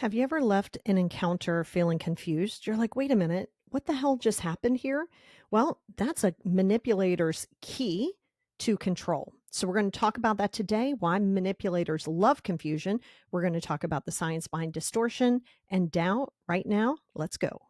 Have you ever left an encounter feeling confused? You're like, wait a minute, what the hell just happened here? Well, that's a manipulator's key to control. So, we're going to talk about that today, why manipulators love confusion. We're going to talk about the science behind distortion and doubt right now. Let's go.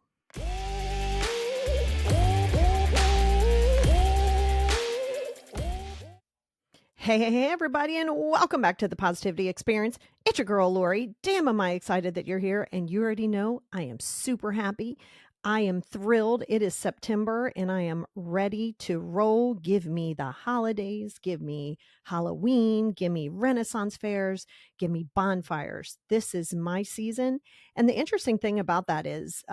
Hey, everybody, and welcome back to the Positivity Experience. It's your girl, Lori. Damn, am I excited that you're here. And you already know I am super happy. I am thrilled. It is September and I am ready to roll. Give me the holidays, give me Halloween, give me Renaissance fairs, give me bonfires. This is my season. And the interesting thing about that is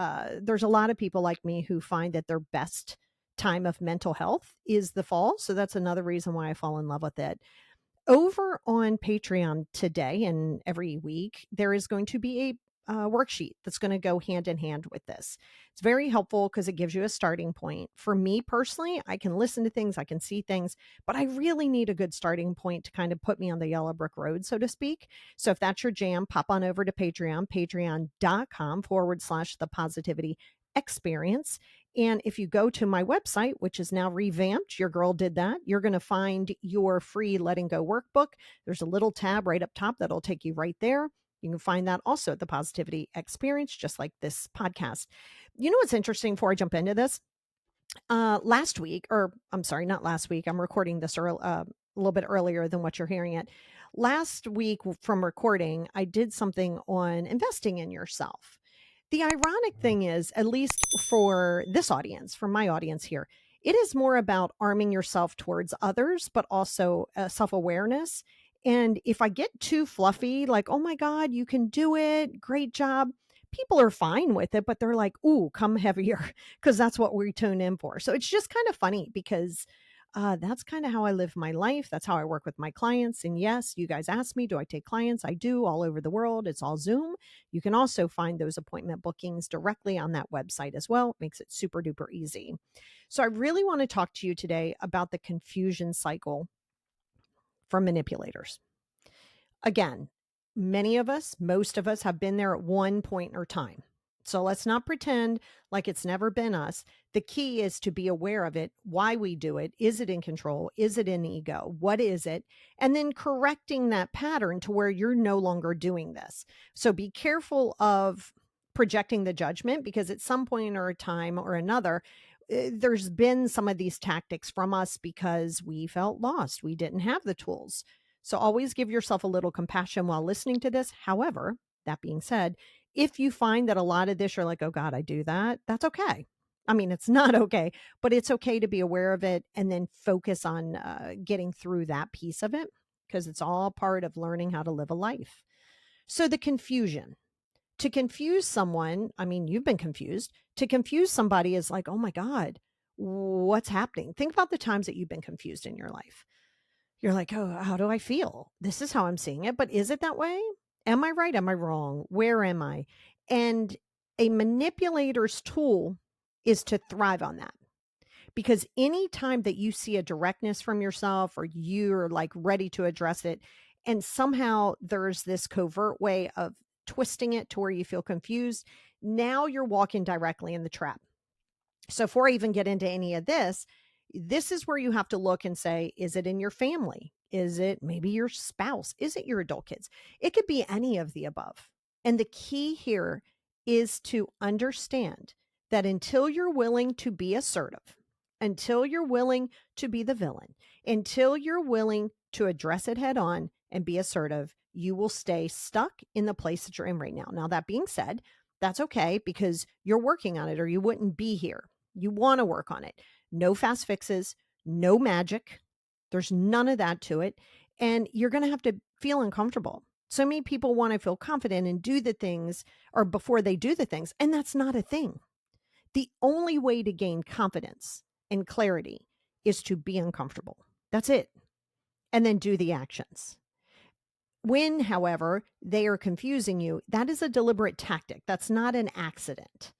there's a lot of people like me who find that their best time of mental health is the fall. So that's another reason why I fall in love with it. Over on Patreon today and every week, there is going to be a worksheet that's going to go hand in hand with this. It's very helpful because it gives you a starting point. For me personally, I can listen to things, I can see things, but I really need a good starting point to kind of put me on the yellow brick road, so to speak. So if that's your jam, pop on over to Patreon, patreon.com/the positivity experience. And if you go to my website, which is now revamped, your girl did that, you're going to find your free letting go workbook. There's a little tab right up top that'll take you right there. You can find that also at the Positivity Experience, just like this podcast. You know what's interesting before I jump into this? Last week, or I'm sorry, not last week. I'm recording this a little bit earlier than what you're hearing it. Last week from recording, I did something on investing in yourself. The ironic thing is, at least for this audience, for my audience here, it is more about arming yourself towards others, but also self awareness. And if I get too fluffy, like, oh my God, you can do it, great job, people are fine with it, but they're like, ooh, come heavier, because that's what we tune in for. So it's just kind of funny because that's kind of how I live my life. That's how I work with my clients. And yes, you guys ask me, do I take clients? I do all over the world. It's all Zoom. You can also find those appointment bookings directly on that website as well. It makes it super duper easy. So I really want to talk to you today about the confusion cycle for manipulators. Again, many of us, most of us have been there at one point or time. So let's not pretend like it's never been us. The key is to be aware of it, why we do it. Is it in control? Is it in ego? What is it? And then correcting that pattern to where you're no longer doing this. So be careful of projecting the judgment because at some point or a time or another, there's been some of these tactics from us because we felt lost. We didn't have the tools. So always give yourself a little compassion while listening to this. However, that being said, if you find that a lot of this, you're like, oh God, I do that, that's okay. I mean, it's not okay, but it's okay to be aware of it and then focus on getting through that piece of it because it's all part of learning how to live a life. So the confusion. To confuse someone, I mean, you've been confused. To confuse somebody is like, oh my God, what's happening? Think about the times that you've been confused in your life. You're like, "Oh, how do I feel? This is how I'm seeing it, but is it that way? Am I right? Am I wrong? Where am I?" And a manipulator's tool is to thrive on that. Because any time that you see a directness from yourself or you're like ready to address it, and somehow there's this covert way of twisting it to where you feel confused, now you're walking directly in the trap. So before I even get into any of this is where you have to look and say, is it in your family? Is it maybe your spouse? Is it your adult kids? It could be any of the above. And the key here is to understand that until you're willing to be assertive, until you're willing to be the villain, until you're willing to address it head on and be assertive, you will stay stuck in the place that you're in right now. Now, that being said, that's okay because you're working on it or you wouldn't be here. You want to work on it. No fast fixes, no magic. There's none of that to it. And you're going to have to feel uncomfortable. So many people want to feel confident and do the things or before they do the things. And that's not a thing. The only way to gain confidence and clarity is to be uncomfortable. That's it. And then do the actions. When, however, they are confusing you, that is a deliberate tactic. That's not an accident.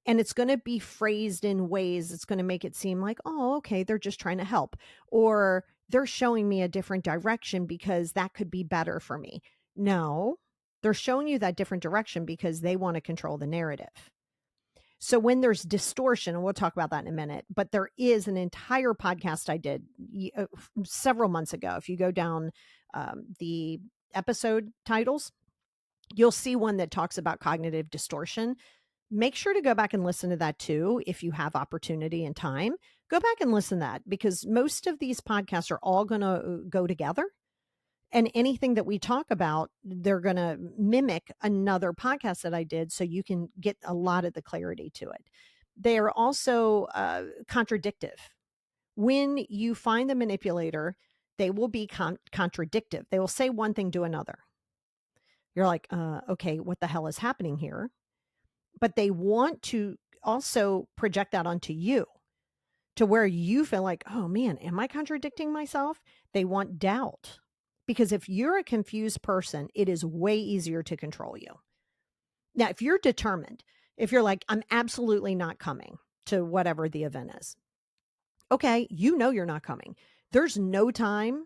And it's going to be phrased in ways that's going to make it seem like, oh, okay, they're just trying to help. Or they're showing me a different direction because that could be better for me. No, They're showing you that different direction because they want to control the narrative. So when there's distortion, and we'll talk about that in a minute, but there is an entire podcast I did several months ago. If you go down the episode titles, you'll see one that talks about cognitive distortion. Make sure to go back and listen to that too if you have opportunity and time. Go back and listen to that, because most of these podcasts are all going to go together. And anything that we talk about, they're going to mimic another podcast that I did, so you can get a lot of the clarity to it. They are also contradictive. When you find the manipulator, they will be contradictive. They will say one thing, do another. You're like, okay, what the hell is happening here? But they want to also project that onto you, to where you feel like, oh man, am I contradicting myself? They want doubt. Because if you're a confused person, it is way easier to control you. Now, if you're determined, if you're like, I'm absolutely not coming to whatever the event is, okay, you know you're not coming. There's no time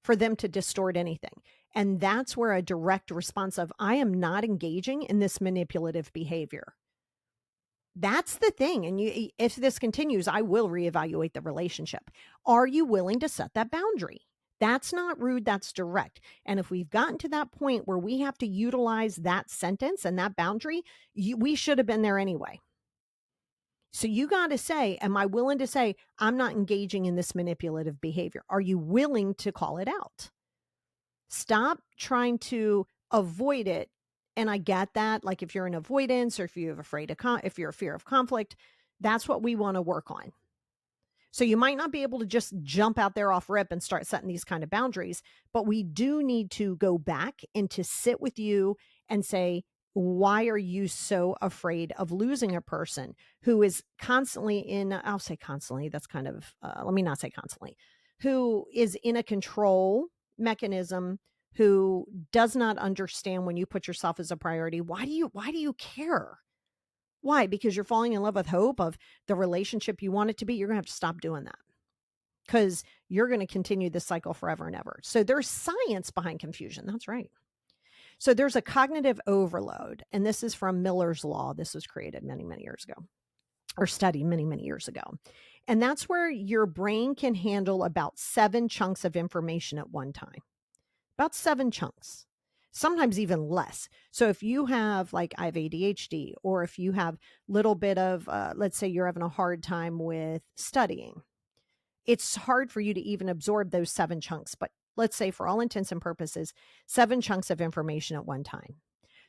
for them to distort anything. And that's where a direct response of, I am not engaging in this manipulative behavior. That's the thing. And if this continues, I will reevaluate the relationship. Are you willing to set that boundary? That's not rude, that's direct. And if we've gotten to that point where we have to utilize that sentence and that boundary, we should have been there anyway. So you got to say, am I willing to say, I'm not engaging in this manipulative behavior? Are you willing to call it out? Stop trying to avoid it. And I get that. Like if you're in avoidance, or if you're afraid of, if you're a fear of conflict, that's what we want to work on. So you might not be able to just jump out there off rip and start setting these kind of boundaries, but we do need to go back and to sit with you and say, why are you so afraid of losing a person who is constantly in, I'll say constantly, that's kind of, let me not say constantly, who is in a control mechanism, who does not understand when you put yourself as a priority. Why do you care? Why? Because you're falling in love with hope of the relationship you want it to be. You're going to have to stop doing that, because you're going to continue this cycle forever and ever. So there's science behind confusion. That's right. So there's a cognitive overload, and this is from Miller's Law. This was created many, many years ago, or studied many, many years ago. And that's where your brain can handle about 7 chunks of information at one time. About 7 chunks, sometimes even less. So if you have, like, I have ADHD, or if you have little bit of, let's say you're having a hard time with studying, it's hard for you to even absorb those 7 chunks. But let's say for all intents and purposes, 7 chunks of information at one time.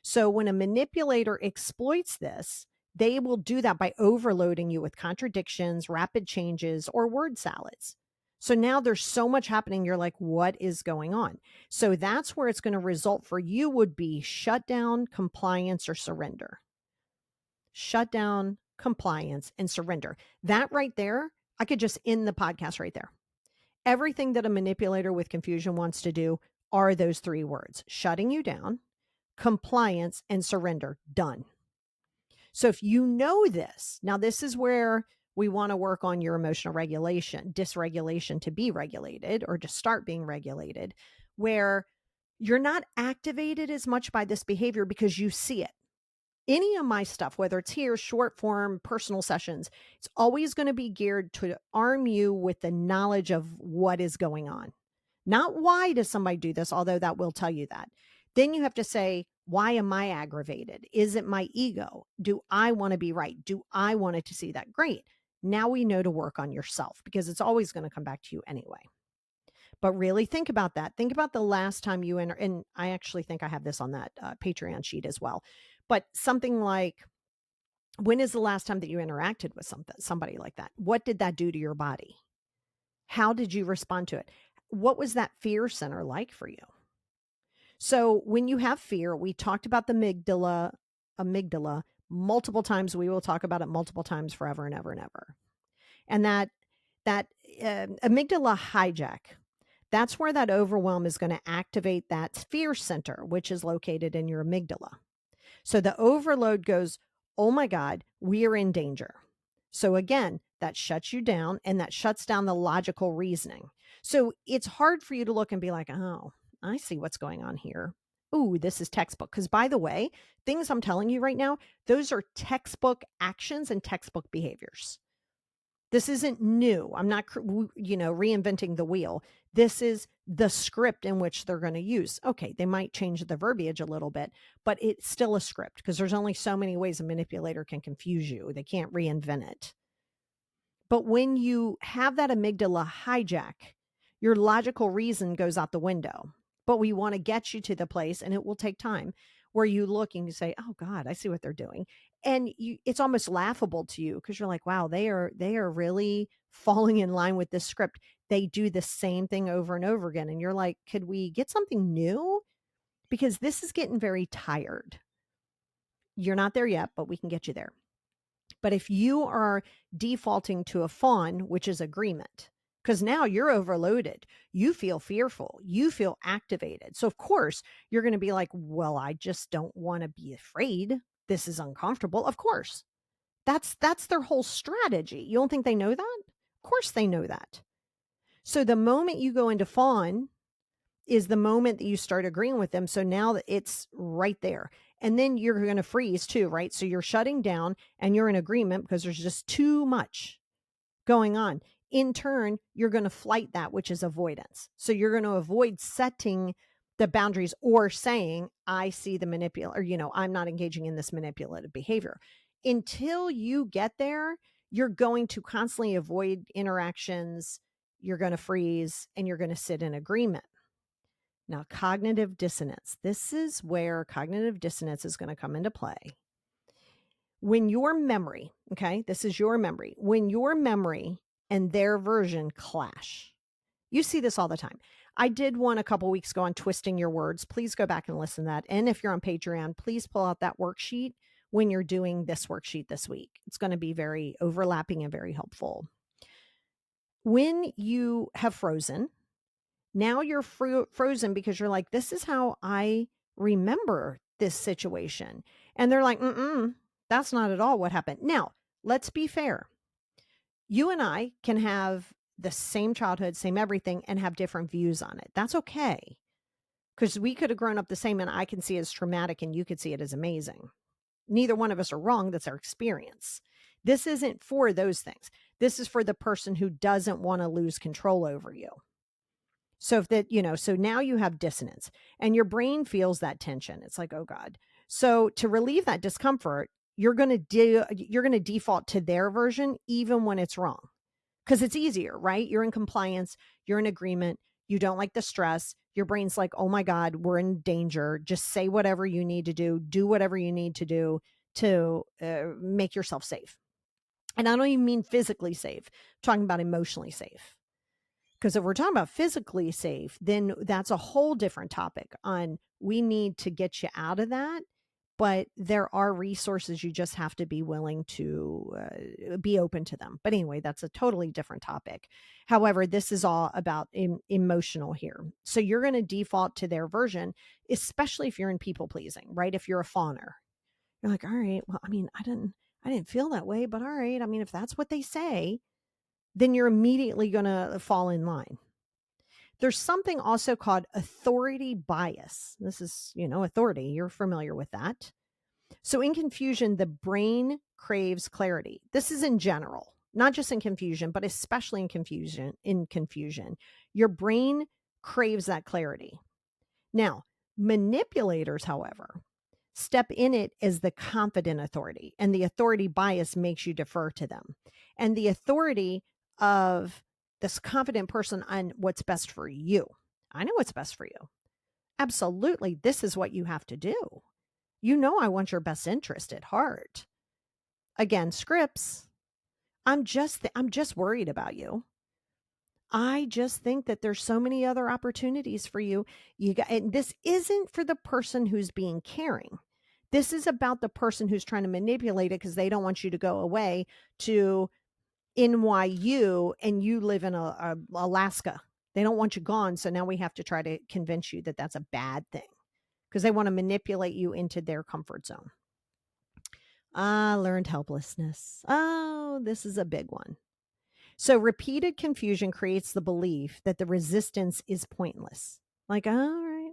So when a manipulator exploits this, they will do that by overloading you with contradictions, rapid changes, or word salads. So now there's so much happening. You're like, what is going on? So that's where it's going to result for you would be shutdown, compliance, or surrender. Shutdown, compliance, and surrender. That right there, I could just end the podcast right there. Everything that a manipulator with confusion wants to do are those 3 words: shutting you down, compliance, and surrender. Done. So if you know this, now this is where we want to work on your emotional regulation, dysregulation to be regulated, or to start being regulated, where you're not activated as much by this behavior because you see it. Any of my stuff, whether it's here, short form, personal sessions, it's always going to be geared to arm you with the knowledge of what is going on. Not why does somebody do this, although that will tell you that. Then you have to say, why am I aggravated? Is it my ego? Do I want to be right? Do I want it to see that? Great. Now we know to work on yourself, because it's always going to come back to you anyway. But really think about that. Think about the last time you enter, and I actually think I have this on that Patreon sheet as well. But something like, when is the last time that you interacted with somebody like that? What did that do to your body? How did you respond to it? What was that fear center like for you? So when you have fear, we talked about the amygdala multiple times. We will talk about it multiple times forever and ever and ever. And that amygdala hijack, that's where that overwhelm is going to activate that fear center, which is located in your amygdala. So the overload goes, oh my God, we are in danger. So again, that shuts you down, and that shuts down the logical reasoning. So it's hard for you to look and be like, oh, I see what's going on here. Ooh, this is textbook. Because by the way, things I'm telling you right now, those are textbook actions and textbook behaviors. This isn't new. I'm not, reinventing the wheel. This is the script in which they're going to use. Okay, they might change the verbiage a little bit, but it's still a script because there's only so many ways a manipulator can confuse you. They can't reinvent it. But when you have that amygdala hijack, your logical reason goes out the window. But we want to get you to the place, and it will take time, where you look and you say, "Oh God, I see what they're doing," and it's almost laughable to you because you're like, "Wow, they are really falling in line with this script. They do the same thing over and over again," and you're like, "Could we get something new? Because this is getting very tired." You're not there yet, but we can get you there. But if you are defaulting to a fawn, which is agreement, because now you're overloaded, you feel fearful, you feel activated. So, of course, you're going to be like, well, I just don't want to be afraid. This is uncomfortable. Of course, that's their whole strategy. You don't think they know that? Of course, they know that. So, the moment you go into fawn, is the moment that you start agreeing with them. So now that it's right there. And then you're going to freeze too, right? So you're shutting down and you're in agreement because there's just too much going on. In turn, you're going to flight that, which is avoidance. So you're going to avoid setting the boundaries or saying, I see the manipulator, I'm not engaging in this manipulative behavior. Until you get there, you're going to constantly avoid interactions. You're going to freeze and you're going to sit in agreement. Now, cognitive dissonance. This is where cognitive dissonance is going to come into play. When your memory, okay, this is your memory, when your memory and their version clash. You see this all the time. I did one a couple weeks ago on twisting your words. Please go back and listen to that. And if you're on Patreon, please pull out that worksheet when you're doing this worksheet this week. It's going to be very overlapping and very helpful. When you have frozen, now you're frozen because you're like, this is how I remember this situation. And they're like, that's not at all what happened. Now, let's be fair. You and I can have the same childhood, same everything, and have different views on it. That's okay. Because we could have grown up the same and I can see it as traumatic and you could see it as amazing. Neither one of us are wrong. That's our experience. This isn't for those things. This is for the person who doesn't want to lose control over you. So so now you have dissonance and your brain feels that tension. It's like, oh God. So to relieve that discomfort, you're going to default to their version, even when it's wrong, because it's easier, right? You're in compliance, you're in agreement. You don't like the stress. Your brain's like, oh my God, we're in danger. Just say whatever you need to do whatever you need to do to make yourself safe. And I don't even mean physically safe. I'm talking about emotionally safe. Because if we're talking about physically safe, then that's a whole different topic on we need to get you out of that. But there are resources. You just have to be willing to be open to them. But anyway, that's a totally different topic. However, this is all about emotional here. So you're going to default to their version, especially if you're in people pleasing, right? If you're a fawner, you're like, all right, well, I mean, I didn't feel that way, but all right. I mean, if that's what they say, then you're immediately going to fall in line. There's something also called authority bias. This is, authority. You're familiar with that. So in confusion, the brain craves clarity. This is in general, not just in confusion, but especially in confusion, your brain craves that clarity. Now, manipulators, however, step in it as the confident authority, and the authority bias makes you defer to them. And the authority of this confident person on what's best for you. I know what's best for you. Absolutely. This is what you have to do. I want your best interest at heart. Again, scripts. I'm just worried about you. I just think that there's so many other opportunities for you. And this isn't for the person who's being caring. This is about the person who's trying to manipulate it because they don't want you to go away to NYU and you live in Alaska. They don't want you gone. So now we have to try to convince you that that's a bad thing because they want to manipulate you into their comfort zone. Learned helplessness. Oh, this is a big one. So repeated confusion creates the belief that the resistance is pointless. Like, all right,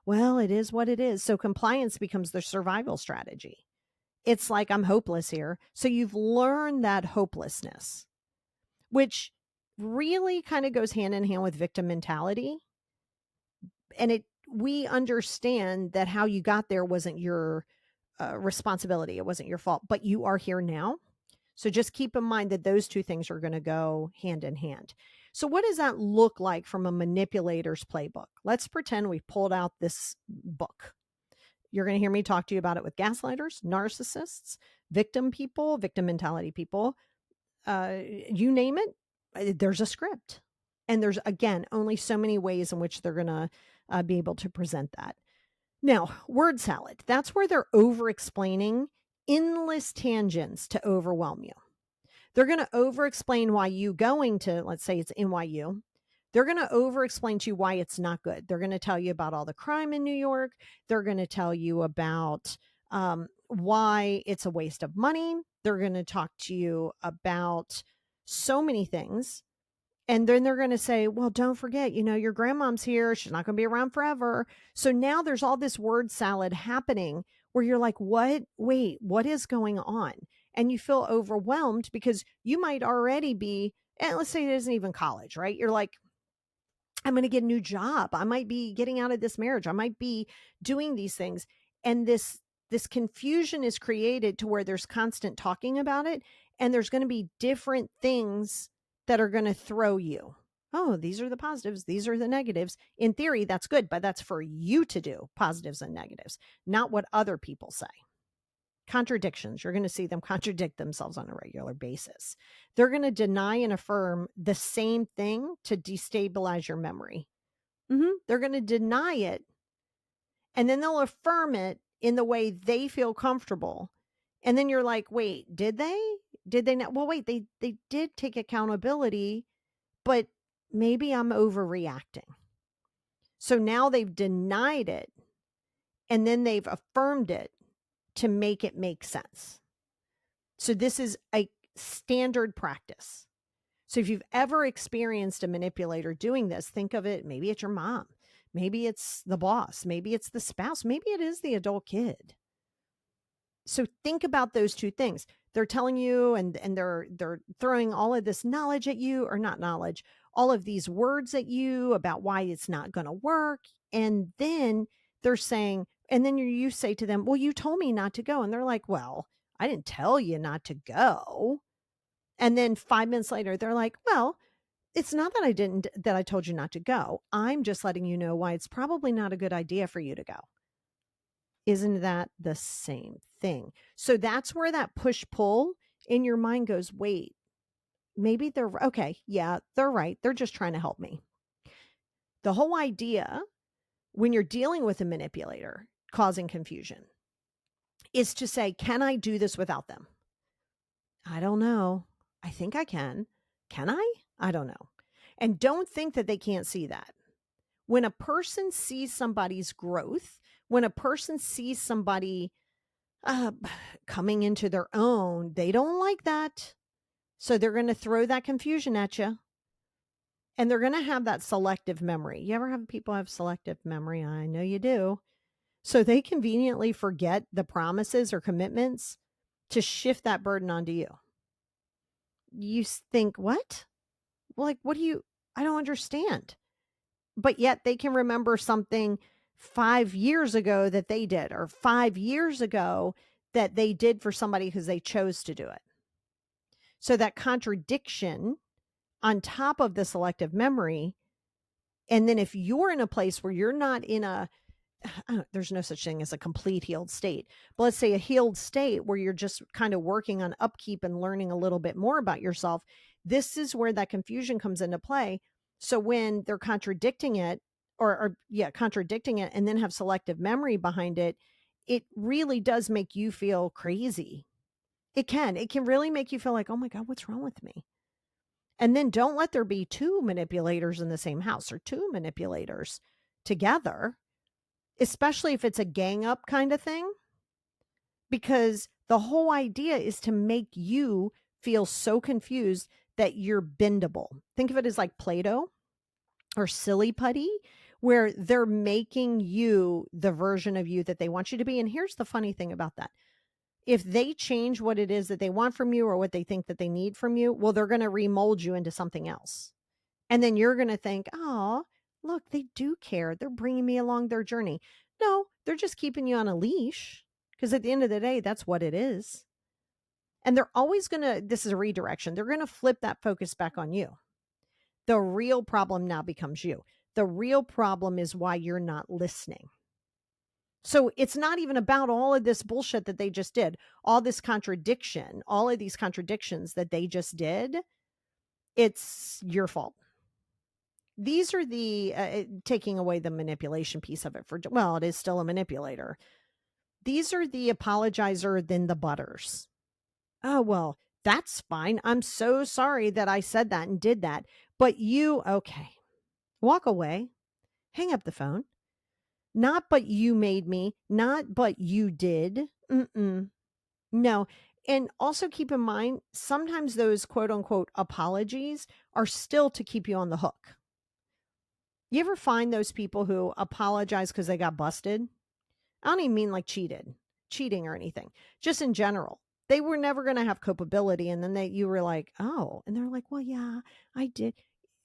Well, it is what it is. So compliance becomes the survival strategy. It's like, I'm hopeless here. So you've learned that hopelessness, which really kind of goes hand in hand with victim mentality. And we understand that how you got there wasn't your responsibility. It wasn't your fault, but you are here now. So just keep in mind that those two things are going to go hand in hand. So what does that look like from a manipulator's playbook? Let's pretend we pulled out this book. You're going to hear me talk to you about it with gaslighters, narcissists, victim people, victim mentality people, you name it. There's a script. And there's, again, only so many ways in which they're going to be able to present that. Now, word salad, that's where they're over explaining endless tangents to overwhelm you. They're going to over explain why you going to, let's say it's NYU. They're going to over explain to you why it's not good. They're going to tell you about all the crime in New York. They're going to tell you about why it's a waste of money. They're going to talk to you about so many things. And then they're going to say, well, don't forget, your grandmom's here. She's not going to be around forever. So now there's all this word salad happening where you're like, what? Wait, what is going on? And you feel overwhelmed because you might already be, and let's say it isn't even college, right? You're like, I'm going to get a new job. I might be getting out of this marriage. I might be doing these things. And this confusion is created to where there's constant talking about it. And there's going to be different things that are going to throw you. Oh, these are the positives. These are the negatives. In theory, that's good, but that's for you to do, positives and negatives, not what other people say. Contradictions. You're going to see them contradict themselves on a regular basis. They're going to deny and affirm the same thing to destabilize your memory. They're going to deny it, and then they'll affirm it in the way they feel comfortable. And then you're like, wait, did they? Did they not? Well, wait, they did take accountability, but maybe I'm overreacting. So now they've denied it, and then they've affirmed it to make it make sense. So this is a standard practice. So if you've ever experienced a manipulator doing this, think of it, maybe it's your mom, maybe it's the boss, maybe it's the spouse, maybe it is the adult kid. So think about those two things. They're telling you and they're throwing all of this knowledge at you, or not knowledge, all of these words at you about why it's not going to work. And then they're saying, and then you say to them, well, you told me not to go. And they're like, well, I didn't tell you not to go. And then 5 minutes later, they're like, well, it's not that I told you not to go. I'm just letting you know why it's probably not a good idea for you to go. Isn't that the same thing? So that's where that push pull in your mind goes, wait, maybe they're okay. Yeah, they're right. They're just trying to help me. The whole idea when you're dealing with a manipulator causing confusion is to say, can I do this without them? I don't know. I think I can. Can I? I don't know. And don't think that they can't see that. When a person sees somebody's growth, when a person sees somebody coming into their own, they don't like that. So they're going to throw that confusion at you. And they're going to have that selective memory. You ever have people have selective memory? I know you do. So they conveniently forget the promises or commitments to shift that burden onto you. You think, what? Well, like, I don't understand. But yet they can remember something 5 years ago that they did, or 5 years ago that they did for somebody because they chose to do it. So that contradiction on top of the selective memory. And then if you're in a place where you're not in there's no such thing as a complete healed state, but let's say a healed state where you're just kind of working on upkeep and learning a little bit more about yourself, this is where that confusion comes into play. So when they're contradicting it contradicting it and then have selective memory behind it, it really does make you feel crazy. It can really make you feel like, oh my God, what's wrong with me? And then don't let there be two manipulators in the same house or two manipulators together, especially if it's a gang up kind of thing, because the whole idea is to make you feel so confused that you're bendable. Think of it as like Play-Doh or silly putty, where they're making you the version of you that they want you to be. And here's the funny thing about that. If they change what it is that they want from you or what they think that they need from you, well, they're going to remold you into something else. And then you're going to think, oh, look, they do care. They're bringing me along their journey. No, they're just keeping you on a leash because at the end of the day, that's what it is. And they're always going to, this is a redirection. They're going to flip that focus back on you. The real problem now becomes you. The real problem is why you're not listening. So it's not even about all of this bullshit that they just did, all this contradiction, all of these contradictions that they just did. It's your fault. These are the taking away the manipulation piece of it for, well, it is still a manipulator. These are the apologizer than the butters. Oh, well, that's fine. I'm so sorry that I said that and did that. But you, okay, walk away, hang up the phone. Not, but you made me, not, but you did. No. And also keep in mind, sometimes those quote unquote apologies are still to keep you on the hook. You ever find those people who apologize because they got busted? I don't even mean like cheating or anything, just in general. They were never going to have culpability. And then you were like, oh, and they're like, well, yeah, I did.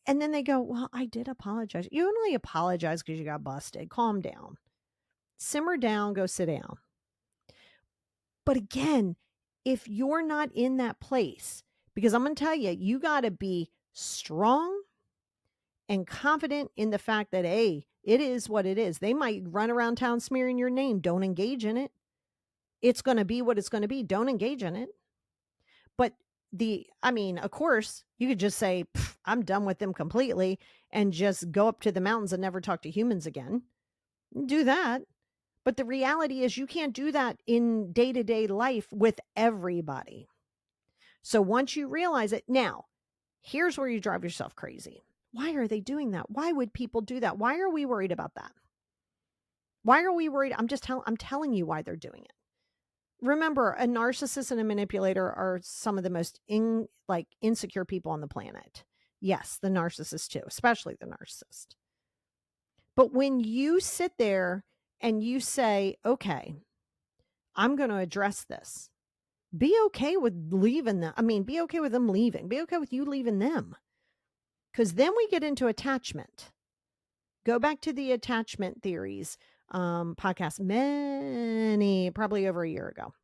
And then they go, well, I did apologize. You only apologize because you got busted. Calm down. Simmer down, go sit down. But again, if you're not in that place, because I'm going to tell you, you got to be strong and confident in the fact that, hey, it is what it is. They might run around town smearing your name. Don't engage in it. It's going to be what it's going to be. Don't engage in it. But of course, you could just say, I'm done with them completely and just go up to the mountains and never talk to humans again. Do that. But the reality is you can't do that in day-to-day life with everybody. So once you realize it, now, here's where you drive yourself crazy. Why are they doing that? Why would people do that? Why are we worried about that? Why are we worried? I'm telling you why they're doing it. Remember, a narcissist and a manipulator are some of the most insecure people on the planet. Yes, the narcissist too, especially the narcissist. But when you sit there and you say, okay, I'm going to address this, be okay with leaving them. Be okay with them leaving. Be okay with you leaving them. Because then we get into attachment. Go back to the attachment theories podcast probably over a year ago.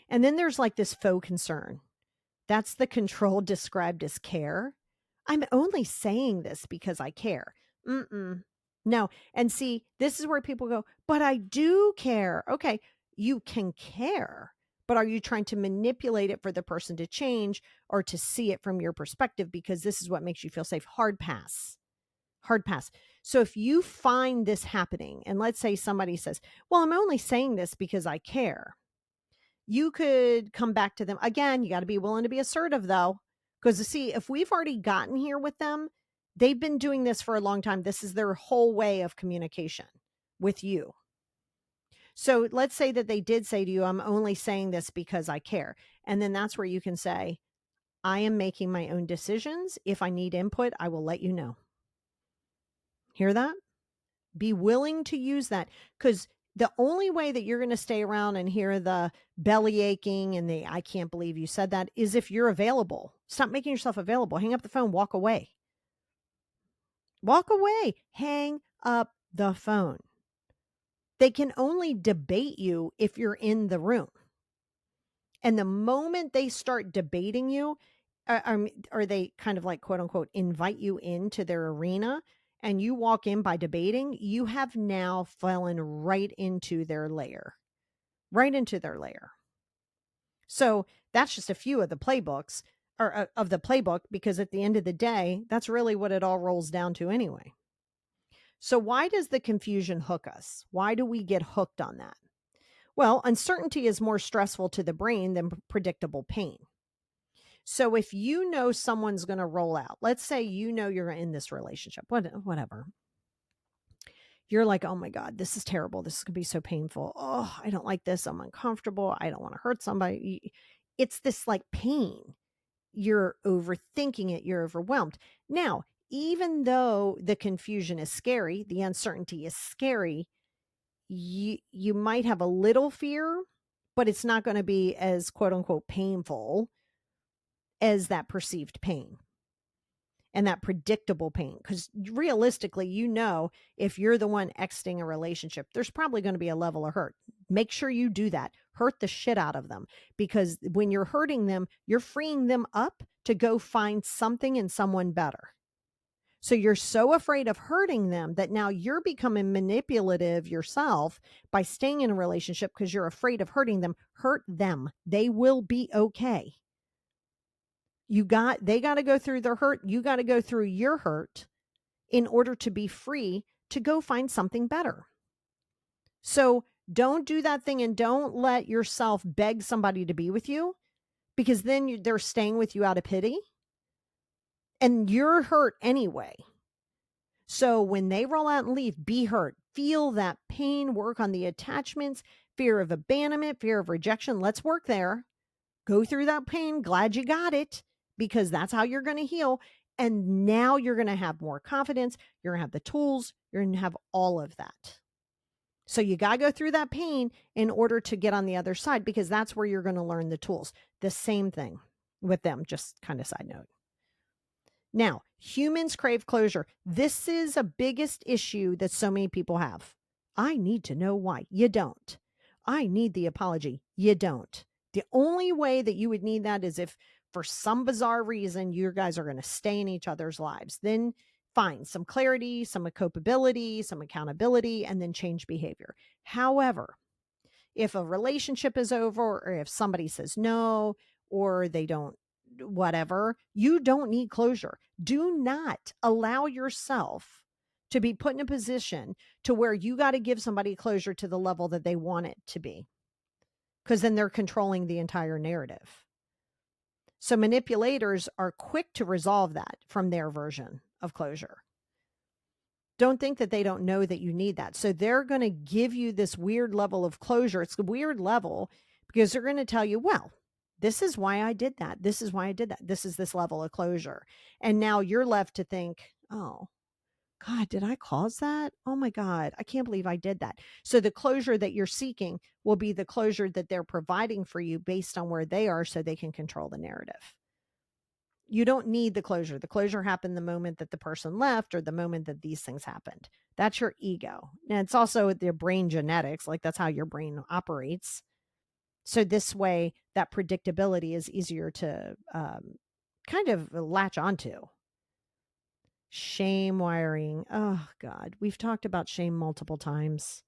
And then there's like this faux concern. That's the control described as care. I'm only saying this because I care. No. And see, this is where people go, but I do care. Okay, you can care, but are you trying to manipulate it for the person to change or to see it from your perspective? Because this is what makes you feel safe. Hard pass. Hard pass. So if you find this happening, and let's say somebody says, well, I'm only saying this because I care. You could come back to them. Again, you got to be willing to be assertive though. Because see, if we've already gotten here with them, they've been doing this for a long time. This is their whole way of communication with you. So let's say that they did say to you, I'm only saying this because I care. And then that's where you can say, I am making my own decisions. If I need input, I will let you know. Hear that? Be willing to use that, because the only way that you're going to stay around and hear the belly aching and the I can't believe you said that is if you're available. Stop making yourself available. Hang up the phone. Walk away. Walk away. Hang up the phone. They can only debate you if you're in the room. And the moment they start debating you, or they kind of like, quote unquote, invite you into their arena and you walk in by debating, you have now fallen right into their lair. Right into their lair. So that's just a few of the playbooks, or of the playbook, because at the end of the day, that's really what it all rolls down to anyway. So why does the confusion hook us? Why do we get hooked on that? Well, uncertainty is more stressful to the brain than predictable pain. So if you know someone's going to roll out, let's say you know you're in this relationship, whatever. You're like, oh my God, this is terrible. This is going to be so painful. Oh, I don't like this. I'm uncomfortable. I don't want to hurt somebody. It's this like pain. You're overthinking it. You're overwhelmed. Now, even though the confusion is scary, the uncertainty is scary, you might have a little fear, but it's not going to be as quote unquote painful as that perceived pain and that predictable pain. Because realistically, if you're the one exiting a relationship, there's probably going to be a level of hurt. Make sure you do that. Hurt the shit out of them, because when you're hurting them, you're freeing them up to go find something and someone better. So you're so afraid of hurting them that now you're becoming manipulative yourself by staying in a relationship because you're afraid of hurting them. Hurt them. They will be okay. They got to go through their hurt. You got to go through your hurt in order to be free to go find something better. So don't do that thing, and don't let yourself beg somebody to be with you, because then they're staying with you out of pity and you're hurt anyway. So when they roll out and leave, be hurt. Feel that pain, work on the attachments, fear of abandonment, fear of rejection. Let's work there. Go through that pain. Glad you got it, because that's how you're going to heal. And now you're going to have more confidence. You're going to have the tools. You're going to have all of that. So you got to go through that pain in order to get on the other side, because that's where you're going to learn the tools. The same thing with them, just kind of side note. Now, humans crave closure. This is a biggest issue that so many people have. I need to know why. You don't. I need the apology. You don't. The only way that you would need that is if for some bizarre reason you guys are going to stay in each other's lives. Then fine, some clarity, some culpability, some accountability, and then change behavior. However, if a relationship is over, or if somebody says no, or they don't, whatever, you don't need closure. Do not allow yourself to be put in a position to where you got to give somebody closure to the level that they want it to be, because then they're controlling the entire narrative. So manipulators are quick to resolve that from their version of closure. Don't think that they don't know that you need that. So they're going to give you this weird level of closure. It's a weird level because they're going to tell you, well, this is why I did that. This is why I did that. This is this level of closure. And now you're left to think, oh, God, did I cause that? Oh my God, I can't believe I did that. So the closure that you're seeking will be the closure that they're providing for you based on where they are, so they can control the narrative. You don't need the closure. The closure happened the moment that the person left, or the moment that these things happened. That's your ego. And it's also the brain genetics. Like, that's how your brain operates. So this way, that predictability is easier to kind of latch onto. Shame wiring. Oh God, we've talked about shame multiple times.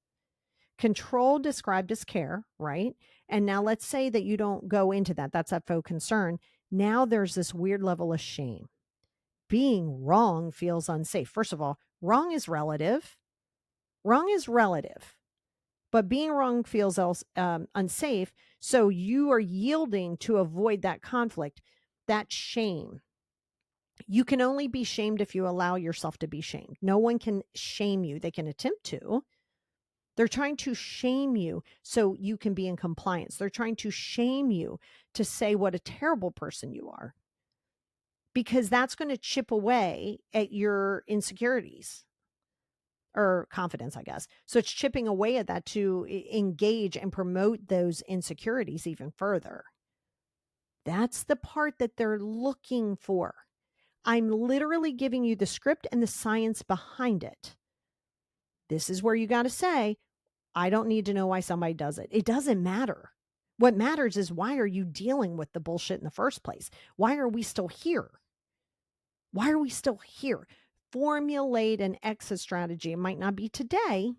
Control described as care, right? And now let's say that you don't go into that. That's that faux concern. Now there's this weird level of shame. Being wrong feels unsafe. First of all, wrong is relative. Wrong is relative. But being wrong feels unsafe. So you are yielding to avoid that conflict, that shame. You can only be shamed if you allow yourself to be shamed. No one can shame you. They can attempt to. They're trying to shame you so you can be in compliance. They're trying to shame you to say what a terrible person you are, because that's going to chip away at your insecurities or confidence, I guess. So it's chipping away at that to engage and promote those insecurities even further. That's the part that they're looking for. I'm literally giving you the script and the science behind it. This is where you got to say, I don't need to know why somebody does it. It doesn't matter. What matters is, why are you dealing with the bullshit in the first place? Why are we still here? Why are we still here? Formulate an exit strategy. It might not be today,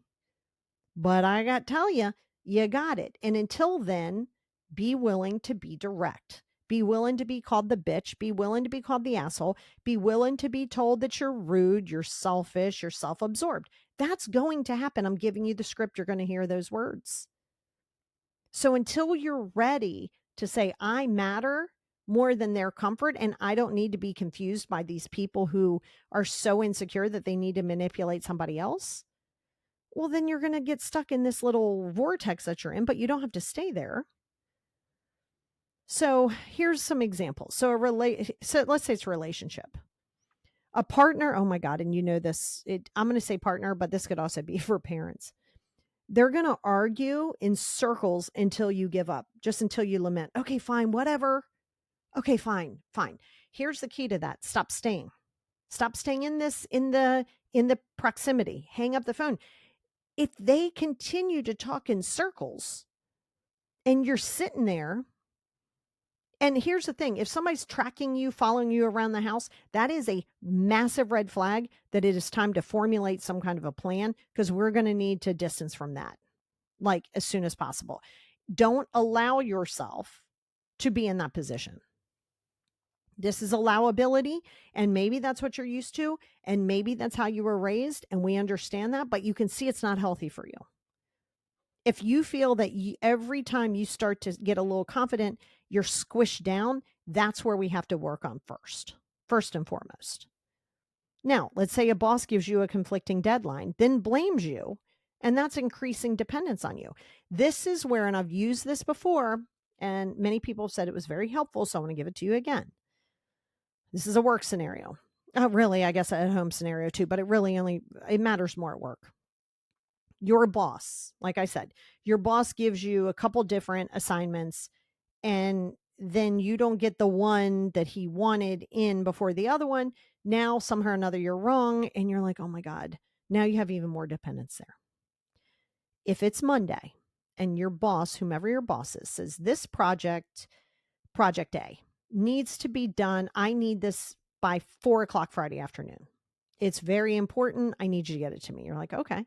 but I got to tell you, you got it. And until then, be willing to be direct. Be willing to be called the bitch. Be willing to be called the asshole. Be willing to be told that you're rude, you're selfish, you're self-absorbed. That's going to happen. I'm giving you the script. You're going to hear those words. So until you're ready to say, I matter more than their comfort, and I don't need to be confused by these people who are so insecure that they need to manipulate somebody else, well, then you're going to get stuck in this little vortex that you're in, but you don't have to stay there. So here's some examples. So let's say it's a relationship. A partner, oh my God, and you know this, I'm going to say partner, but this could also be for parents. They're going to argue in circles until you give up, just until you lament. Okay, fine, whatever. Okay, fine, fine. Here's the key to that. Stop staying. Stop staying in the proximity. Hang up the phone. If they continue to talk in circles and you're sitting there, and here's the thing, if somebody's tracking you, following you around the house, that is a massive red flag that it is time to formulate some kind of a plan, because we're going to need to distance from that, like as soon as possible. Don't allow yourself to be in that position. This is allowability, and maybe that's what you're used to, and maybe that's how you were raised, and we understand that, but you can see it's not healthy for you. If you feel that every time you start to get a little confident, you're squished down, that's where we have to work on first and foremost. Now, let's say a boss gives you a conflicting deadline, then blames you, and that's increasing dependence on you. This is where, and I've used this before, and many people have said it was very helpful, so I want to give it to you again. This is a work scenario. Really, I guess at home scenario too, but it matters more at work. Your boss, like I said, your boss gives you a couple different assignments, and then you don't get the one that he wanted in before the other one. Now, somehow or another, you're wrong, and you're like, oh my God, now you have even more dependence there. If it's Monday and your boss, whomever your boss is, says this project A, needs to be done. I need this by 4:00 Friday afternoon. It's very important. I need you to get it to me. You're like, okay.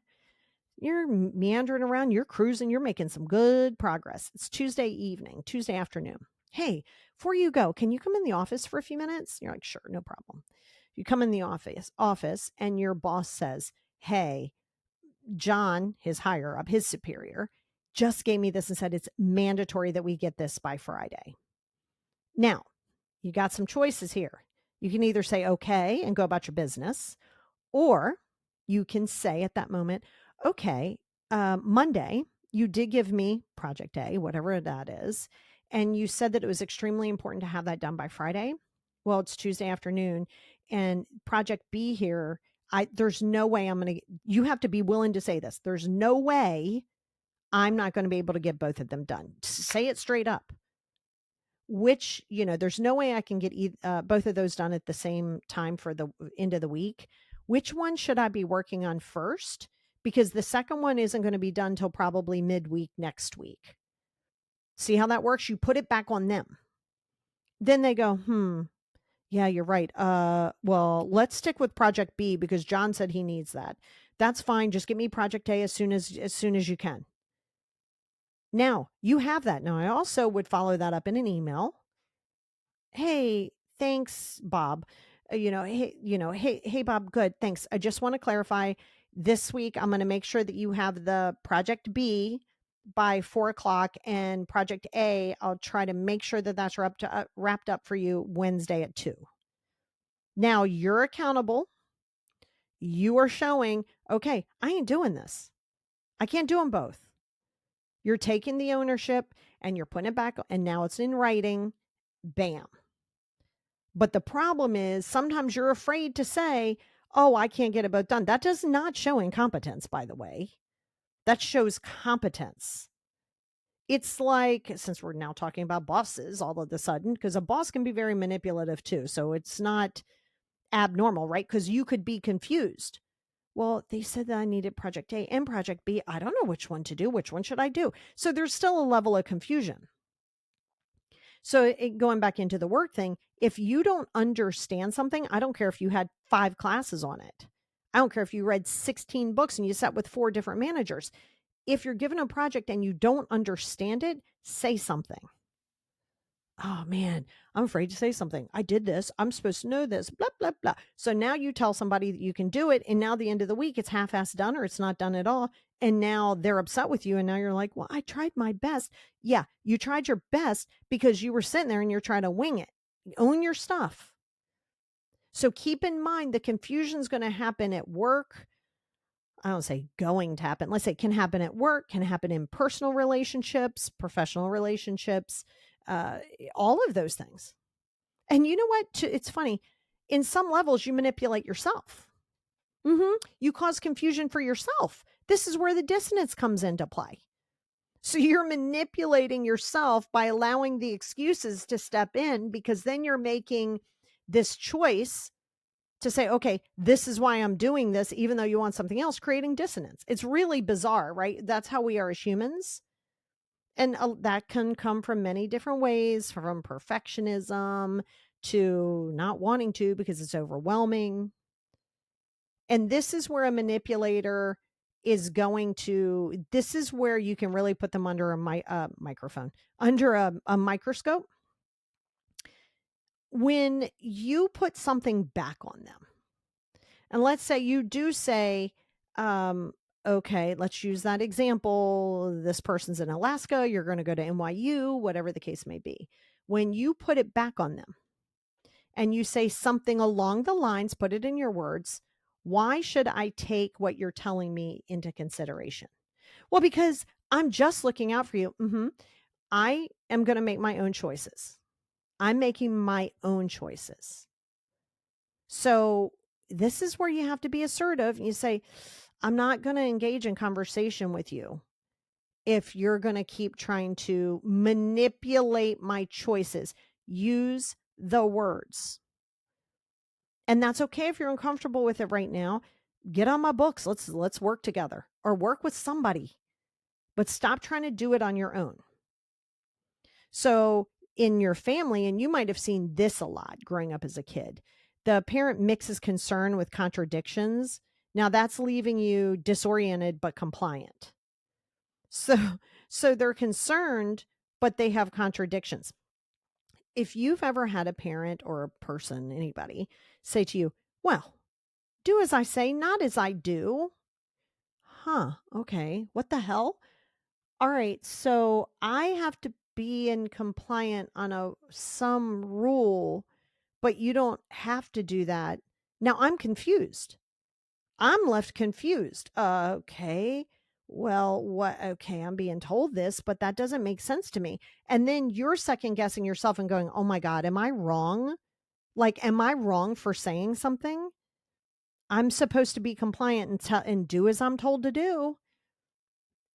You're meandering around, you're cruising, you're making some good progress. It's Tuesday evening, Tuesday afternoon. Hey, before you go, can you come in the office for a few minutes? You're like, sure, no problem. You come in the office and your boss says, hey, John, his higher up, his superior, just gave me this and said it's mandatory that we get this by Friday. Now, you got some choices here. You can either say, okay, and go about your business, or you can say at that moment, okay, Monday, you did give me project A, whatever that is, and you said that it was extremely important to have that done by Friday. Well, it's Tuesday afternoon, and project B here, there's no way you have to be willing to say this. There's no way I'm not going to be able to get both of them done. Say it straight up. There's no way I can get both of those done at the same time for the end of the week. Which one should I be working on first? Because the second one isn't going to be done till probably midweek next week. See how that works? You put it back on them. Then they go, yeah, you're right. Well, let's stick with project B because John said he needs that. That's fine. Just get me project A as soon as you can. Now, you have that. Now, I also would follow that up in an email. Hey, thanks, Bob. Hey, Bob, good. Thanks. I just want to clarify this week. I'm going to make sure that you have the project B by 4:00, and project A, I'll try to make sure that that's wrapped up for you Wednesday at 2. Now you're accountable. You are showing, okay, I ain't doing this. I can't do them both. You're taking the ownership and you're putting it back, and now it's in writing. Bam. But the problem is sometimes you're afraid to say, oh, I can't get it both done. That does not show incompetence, by the way. That shows competence. It's like, since we're now talking about bosses all of a sudden, because a boss can be very manipulative too. So it's not abnormal, right? Because you could be confused. Well, they said that I needed project A and project B. I don't know which one to do. Which one should I do? So there's still a level of confusion. So going back into the work thing, if you don't understand something, I don't care if you had 5 classes on it. I don't care if you read 16 books and you sat with 4 different managers. If you're given a project and you don't understand it, say something. Oh man, I'm afraid to say something. I did this. I'm supposed to know this, blah, blah, blah. So now you tell somebody that you can do it. And now the end of the week, it's half-assed done or it's not done at all. And now they're upset with you. And now you're like, well, I tried my best. Yeah, you tried your best because you were sitting there and you're trying to wing it. Own your stuff. So keep in mind the confusion is going to happen at work. I don't say going to happen. Let's say it can happen at work, can happen in personal relationships, professional relationships, all of those things. And you know what? It's funny. In some levels, you manipulate yourself. You cause confusion for yourself. This is where the dissonance comes into play. So you're manipulating yourself by allowing the excuses to step in, because then you're making this choice to say, okay, this is why I'm doing this, even though you want something else, creating dissonance. It's really bizarre, right? That's how we are as humans. And that can come from many different ways, from perfectionism to not wanting to because it's overwhelming. And this is where a manipulator is going to, this is where you can really put them under a microphone, under a microscope. When you put something back on them, and let's say you do say, okay, let's use that example. This person's in Alaska. You're going to go to NYU, whatever the case may be. When you put it back on them and you say something along the lines, put it in your words, why should I take what you're telling me into consideration? Well, because I'm just looking out for you. I am going to make my own choices. I'm making my own choices. So this is where you have to be assertive. You say, I'm not going to engage in conversation with you if you're going to keep trying to manipulate my choices. Use the words. And that's okay if you're uncomfortable with it right now. Get on my books. Let's work together, or work with somebody. But stop trying to do it on your own. So in your family, and you might have seen this a lot growing up as a kid, the parent mixes concern with contradictions. Now that's leaving you disoriented but compliant. So they're concerned, but they have contradictions. If you've ever had a parent or a person, anybody, say to you, well, do as I say, not as I do. Okay. What the hell? All right. So I have to be in compliant on some rule, but you don't have to do that. Now I'm confused. I'm left confused. Okay. Well, what? Okay. I'm being told this, but that doesn't make sense to me. And then you're second guessing yourself and going, oh my God, am I wrong? Like, am I wrong for saying something? I'm supposed to be compliant and do as I'm told to do.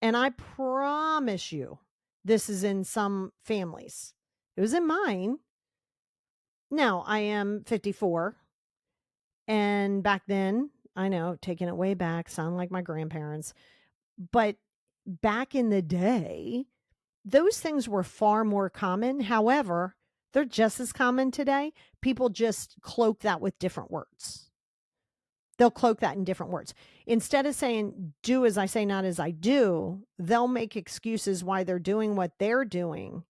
And I promise you, this is in some families. It was in mine. Now, I am 54. And back then, I know, taking it way back, sound like my grandparents. But back in the day, those things were far more common. However, they're just as common today. People just cloak that with different words. They'll cloak that in different words. Instead of saying, do as I say, not as I do, they'll make excuses why they're doing what they're doing,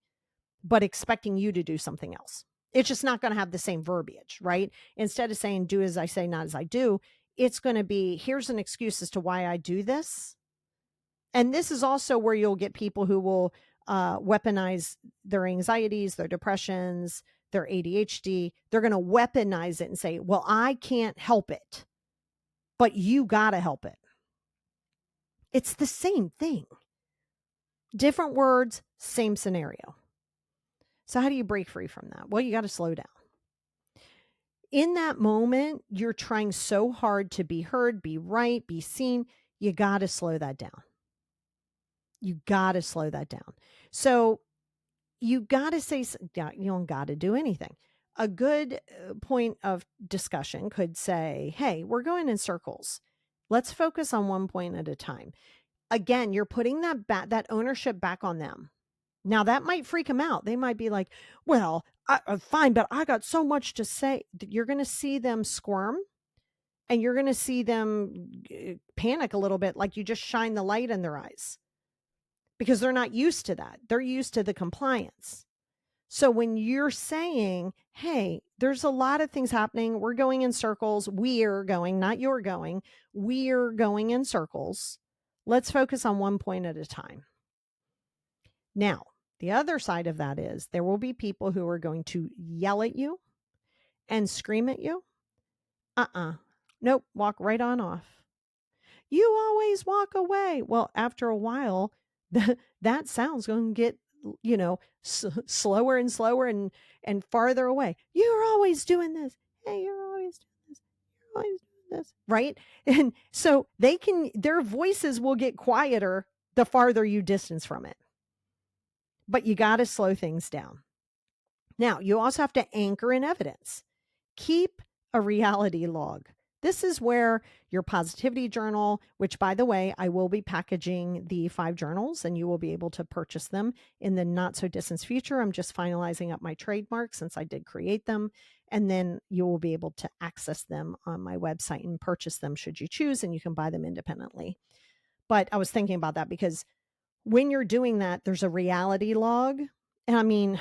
but expecting you to do something else. It's just not going to have the same verbiage, right? Instead of saying, do as I say, not as I do, it's going to be, here's an excuse as to why I do this. And this is also where you'll get people who will weaponize their anxieties, their depressions, their ADHD. They're going to weaponize it and say, well, I can't help it, but you got to help it. It's the same thing. Different words, same scenario. So how do you break free from that? Well, you got to slow down. In that moment, you're trying so hard to be heard, be right, be seen. You got to slow that down. You got to slow that down. So you got to say, you don't got to do anything. A good point of discussion could say, hey, we're going in circles. Let's focus on one point at a time. Again, you're putting that ownership back on them. Now that might freak them out. They might be like, well, fine, but I got so much to say. You're going to see them squirm, and you're going to see them panic a little bit, like you just shine the light in their eyes, because they're not used to that. They're used to the compliance. So when you're saying, hey, there's a lot of things happening. We're going in circles. We're going, not you're going. We're going in circles. Let's focus on one point at a time. Now, the other side of that is there will be people who are going to yell at you and scream at you. Nope, walk right on off. You always walk away. Well, after a while, that sound's going to get, slower and slower and farther away. You're always doing this. Hey, you're why he's doing this, right? And so their voices will get quieter the farther you distance from it. But you got to slow things down. Now, you also have to anchor in evidence. Keep a reality log. This is where your positivity journal, which by the way, I will be packaging the 5 journals and you will be able to purchase them in the not so distant future. I'm just finalizing up my trademark since I did create them. And then you will be able to access them on my website and purchase them should you choose, and you can buy them independently. But I was thinking about that because when you're doing that, there's a reality log. And I mean,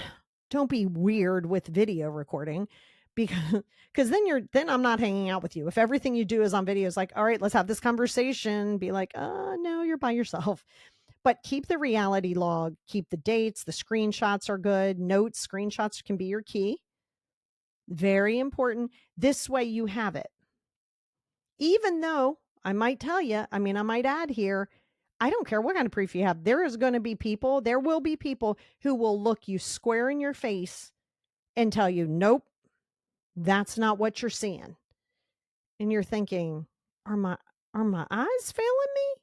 don't be weird with video recording because then I'm not hanging out with you. If everything you do is on video, it's like, all right, let's have this conversation. Be like, no, you're by yourself. But keep the reality log, keep the dates, the screenshots are good. Notes, screenshots can be your key. Very important. This way you have it. Even though I might tell you, I might add here, I don't care what kind of proof you have. There will be people who will look you square in your face and tell you, nope, that's not what you're seeing. And you're thinking, are my eyes failing me?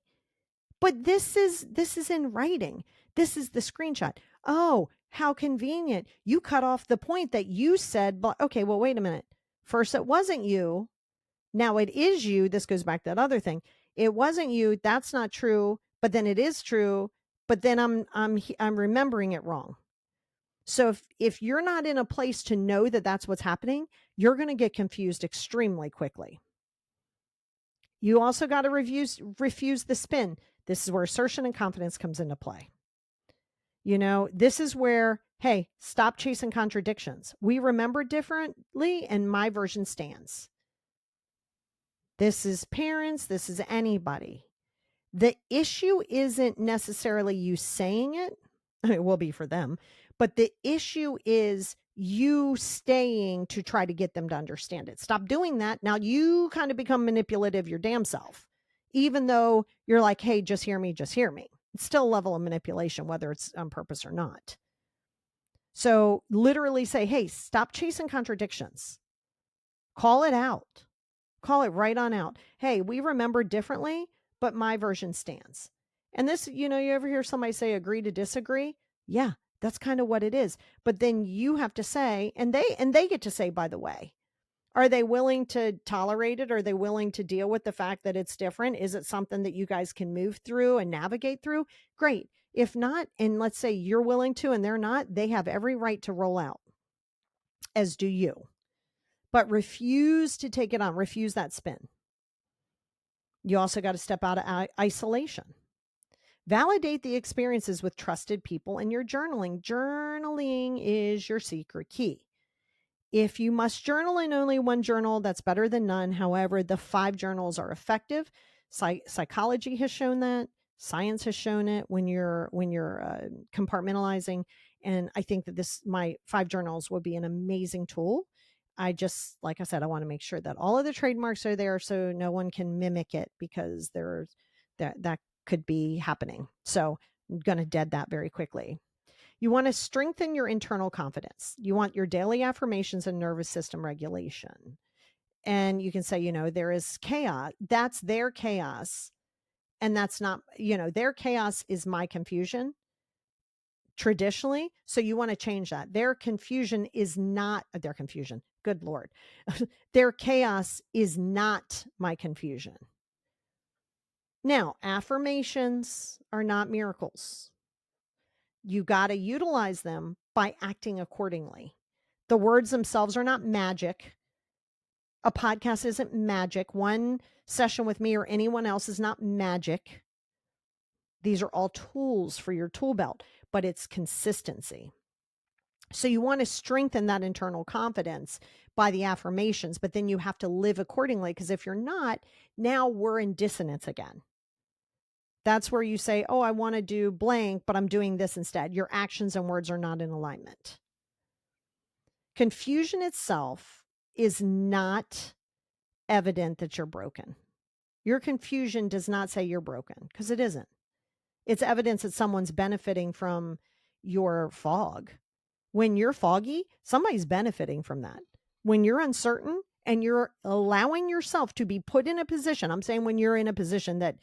But this is in writing. This is the screenshot. Oh, how convenient. You cut off the point that you said, but okay, well, wait a minute. First, it wasn't you. Now it is you. This goes back to that other thing. It wasn't you. That's not true. But then it is true. But then I'm remembering it wrong. So if you're not in a place to know that that's what's happening, you're going to get confused extremely quickly. You also got to refuse the spin. This is where assertion and confidence comes into play. This is where, hey, stop chasing contradictions. We remember differently, and my version stands. This is parents. This is anybody. The issue isn't necessarily you saying it. It will be for them. But the issue is you staying to try to get them to understand it. Stop doing that. Now you kind of become manipulative your damn self, even though you're like, hey, just hear me, just hear me. It's still a level of manipulation, whether it's on purpose or not. So literally say, hey, stop chasing contradictions. Call it out. Call it right on out. Hey, we remember differently, but my version stands. And this, you ever hear somebody say agree to disagree? Yeah, that's kind of what it is. But then you have to say, and they get to say, by the way, are they willing to tolerate it? Are they willing to deal with the fact that it's different? Is it something that you guys can move through and navigate through? Great. If not, and let's say you're willing to and they're not, they have every right to roll out, as do you. But refuse to take it on. Refuse that spin. You also got to step out of isolation. Validate the experiences with trusted people in your journaling. Journaling is your secret key. If you must journal in only one journal, that's better than none. However, the 5 journals are effective. Psychology has shown that. Science has shown it when you're compartmentalizing. And I think that my 5 journals would be an amazing tool. Like I said, I want to make sure that all of the trademarks are there so no one can mimic it, because that could be happening. So I'm going to dead that very quickly. You want to strengthen your internal confidence. You want your daily affirmations and nervous system regulation. And you can say, there is chaos. That's their chaos. And that's not, their chaos is my confusion traditionally. So you want to change that. Their confusion is not their confusion. Good Lord. Their chaos is not my confusion. Now, affirmations are not miracles. You got to utilize them by acting accordingly. The words themselves are not magic. A podcast isn't magic. One session with me or anyone else is not magic. These are all tools for your tool belt, but it's consistency. So you want to strengthen that internal confidence by the affirmations, but then you have to live accordingly, because if you're not, now we're in dissonance again. That's where you say, oh, I want to do blank, but I'm doing this instead. Your actions and words are not in alignment. Confusion itself is not evident that you're broken. Your confusion does not say you're broken, because it isn't. It's evidence that someone's benefiting from your fog. When you're foggy, somebody's benefiting from that. When you're uncertain and you're allowing yourself to be put in a position. I'm saying when you're in a position that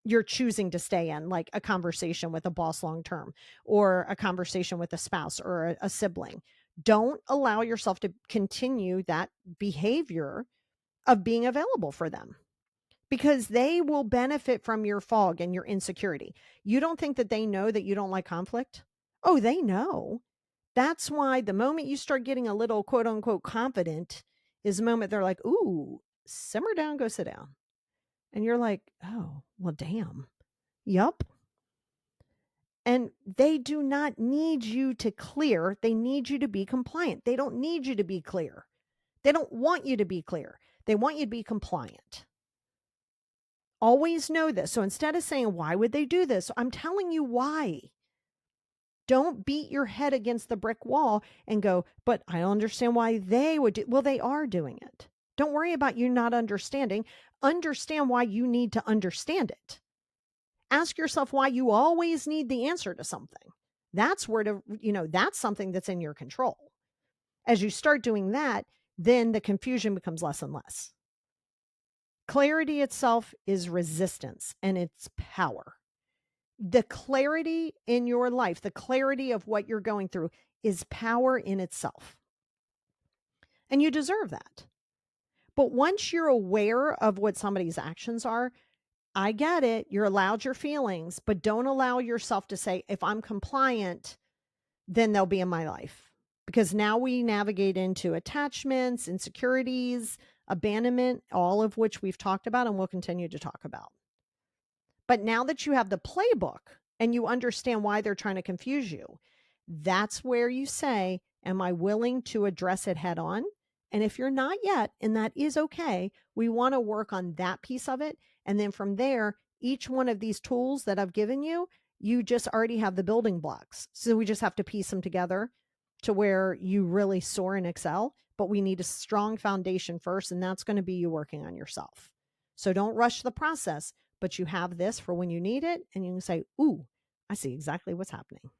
you're choosing to stay in, like a conversation with a boss long term, or a conversation with a spouse or a sibling. Don't allow yourself to continue that behavior of being available for them, because they will benefit from your fog and your insecurity. You don't think that they know that you don't like conflict? Oh, they know. That's why the moment you start getting a little quote unquote confident is the moment they're like, ooh, simmer down, go sit down. And you're like, oh, well, damn. Yup. And they do not need you to clear. They need you to be compliant. They don't need you to be clear. They don't want you to be clear. They want you to be compliant. Always know this. So instead of saying, why would they do this? I'm telling you why. Don't beat your head against the brick wall and go, but I don't understand why they would do. Well, they are doing it. Don't worry about you not understanding. Understand why you need to understand it. Ask yourself why you always need the answer to something. That's where that's something that's in your control. As you start doing that, then the confusion becomes less and less. Clarity itself is resistance, and it's power. The clarity in your life, the clarity of what you're going through, is power in itself. And you deserve that. But once you're aware of what somebody's actions are, I get it. You're allowed your feelings, but don't allow yourself to say, if I'm compliant, then they'll be in my life. Because now we navigate into attachments, insecurities, abandonment, all of which we've talked about and will continue to talk about. But now that you have the playbook and you understand why they're trying to confuse you, that's where you say, am I willing to address it head on? And if you're not yet, and that is okay, we want to work on that piece of it. And then from there, each one of these tools that I've given you, you just already have the building blocks. So we just have to piece them together to where you really soar and excel. But we need a strong foundation first, and that's going to be you working on yourself. So don't rush the process, but you have this for when you need it. And you can say, ooh, I see exactly what's happening.